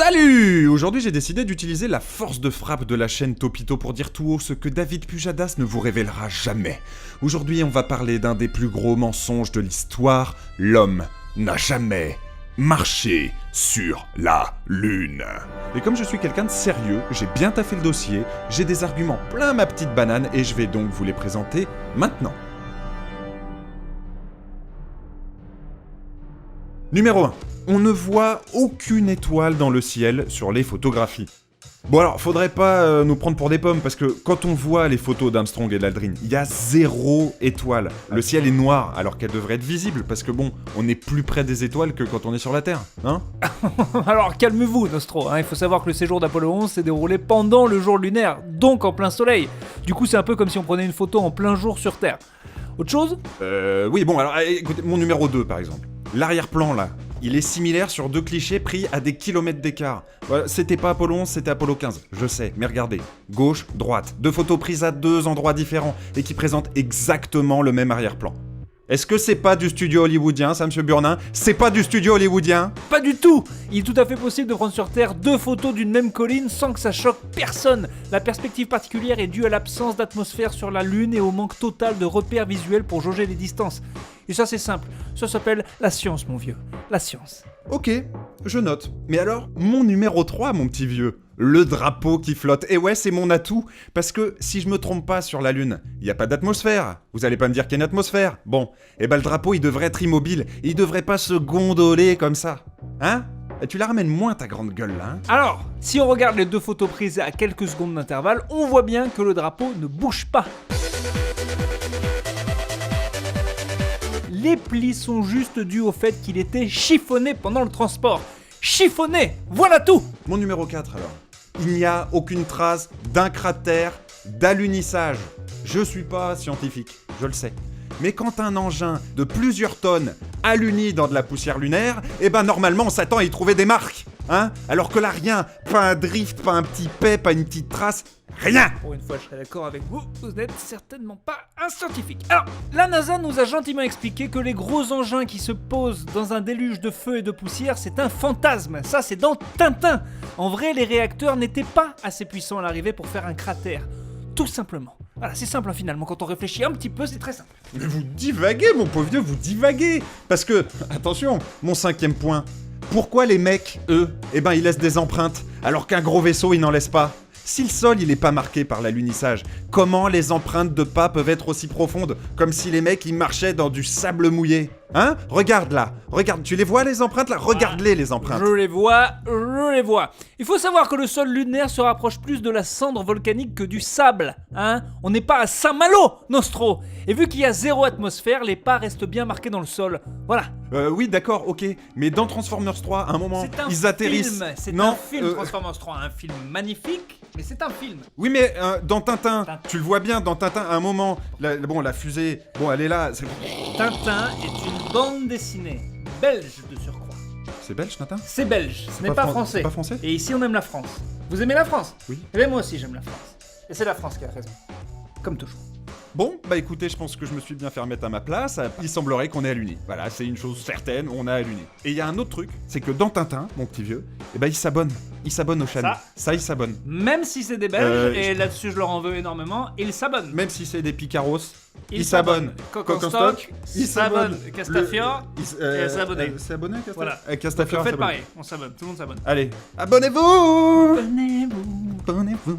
Salut! Aujourd'hui j'ai décidé d'utiliser la force de frappe de la chaîne Topito pour dire tout haut ce que David Pujadas ne vous révélera jamais. Aujourd'hui on va parler d'un des plus gros mensonges de l'histoire, l'homme n'a jamais marché sur la Lune. Et comme je suis quelqu'un de sérieux, j'ai bien taffé le dossier, j'ai des arguments plein ma petite banane et je vais donc vous les présenter maintenant. Numéro 1. On ne voit aucune étoile dans le ciel sur les photographies. Bon alors, faudrait pas nous prendre pour des pommes, parce que quand on voit les photos d'Armstrong et d'Aldrin, il y a 0 étoile. Le ciel est noir, alors qu'elle devrait être visible, parce que bon, on est plus près des étoiles que quand on est sur la Terre, hein? Alors calmez-vous Nostro, il faut savoir que le séjour d'Apollo 11 s'est déroulé pendant le jour lunaire, donc en plein soleil. Du coup c'est un peu comme si on prenait une photo en plein jour sur Terre. Autre chose ? Oui, bon alors écoutez, mon numéro 2 par exemple. L'arrière-plan là, il est similaire sur 2 clichés pris à des kilomètres d'écart. C'était pas Apollo 11, c'était Apollo 15, je sais, mais regardez. Gauche, droite, 2 photos prises à 2 endroits différents et qui présentent exactement le même arrière-plan. Est-ce que c'est pas du studio hollywoodien, ça, monsieur Burnin? C'est pas du studio hollywoodien? Pas du tout! Il est tout à fait possible de prendre sur Terre 2 photos d'une même colline sans que ça choque personne. La perspective particulière est due à l'absence d'atmosphère sur la Lune et au manque total de repères visuels pour jauger les distances. Et ça c'est simple, ça s'appelle la science mon vieux, la science. Ok, je note. Mais alors, mon numéro 3, mon petit vieux, le drapeau qui flotte. Et ouais, c'est mon atout, parce que si je me trompe pas sur la Lune, il y a pas d'atmosphère. Vous allez pas me dire qu'il y a une atmosphère. Bon, et le drapeau, il devrait être immobile, il devrait pas se gondoler comme ça. Hein? Et tu la ramènes moins ta grande gueule là, hein? Alors, si on regarde les 2 photos prises à quelques secondes d'intervalle, on voit bien que le drapeau ne bouge pas. Les plis sont juste dus au fait qu'il était chiffonné pendant le transport. Chiffonné, voilà tout! Mon numéro 4 alors. Il n'y a aucune trace d'un cratère d'alunissage. Je suis pas scientifique, je le sais. Mais quand un engin de plusieurs tonnes alunit dans de la poussière lunaire, normalement on s'attend à y trouver des marques. Hein? Alors que là rien, pas un drift, pas un petit pet, pas une petite trace, rien! Pour une fois je serais d'accord avec vous, vous n'êtes certainement pas un scientifique. Alors, la NASA nous a gentiment expliqué que les gros engins qui se posent dans un déluge de feu et de poussière, c'est un fantasme. Ça c'est dans Tintin. En vrai, les réacteurs n'étaient pas assez puissants à l'arrivée pour faire un cratère. Tout simplement. Voilà, c'est simple finalement, quand on réfléchit un petit peu, c'est très simple. Mais vous divaguez, mon pauvre vieux, vous divaguez! Parce que, attention, mon 5e point, pourquoi les mecs, eux, ils laissent des empreintes, alors qu'un gros vaisseau, il n'en laisse pas? Si le sol, il est pas marqué par l'alunissage, comment les empreintes de pas peuvent être aussi profondes? Comme si les mecs, ils marchaient dans du sable mouillé. Hein? Regarde là, regarde, tu les vois les empreintes là? Regarde-les les empreintes. Je les vois. Il faut savoir que le sol lunaire se rapproche plus de la cendre volcanique que du sable. Hein? On n'est pas à Saint-Malo, Nostro. Et vu qu'il y a 0 atmosphère, les pas restent bien marqués dans le sol. Voilà. Oui, d'accord, ok. Mais dans Transformers 3, à un moment, ils atterrissent. C'est un film, Transformers 3, un film magnifique, mais c'est un film. Oui, mais dans Tintin, tu le vois bien, dans Tintin, à un moment, la fusée, elle est là. Tintin est une bande dessinée belge de surcroît. C'est belge, Tintin? C'est belge, ce n'est pas français. C'est pas français? Et ici, on aime la France. Vous aimez la France? Oui. Eh bien, moi aussi, j'aime la France. Et c'est la France qui a raison. Comme toujours. Bon, écoutez, je pense que je me suis bien fait remettre à ma place. Il semblerait qu'on ait alluné. Voilà, c'est une chose certaine, on a alluné. Et il y a un autre truc, c'est que dans Tintin, mon petit vieux, il s'abonne. Il s'abonne au channel. Ça, il s'abonne. Même si c'est des Belges, et là-dessus je leur en veux énormément, ils s'abonnent. Même si c'est des picaros, ils s'abonnent. Coq en stock, ils s'abonnent. Castafiore, s'abonner. C'est abonné, Castafiore? Voilà. Castafiore, faites pareil, on s'abonne, tout le monde s'abonne. Allez, abonnez-vous! Abonnez-vous. Abonnez-vous.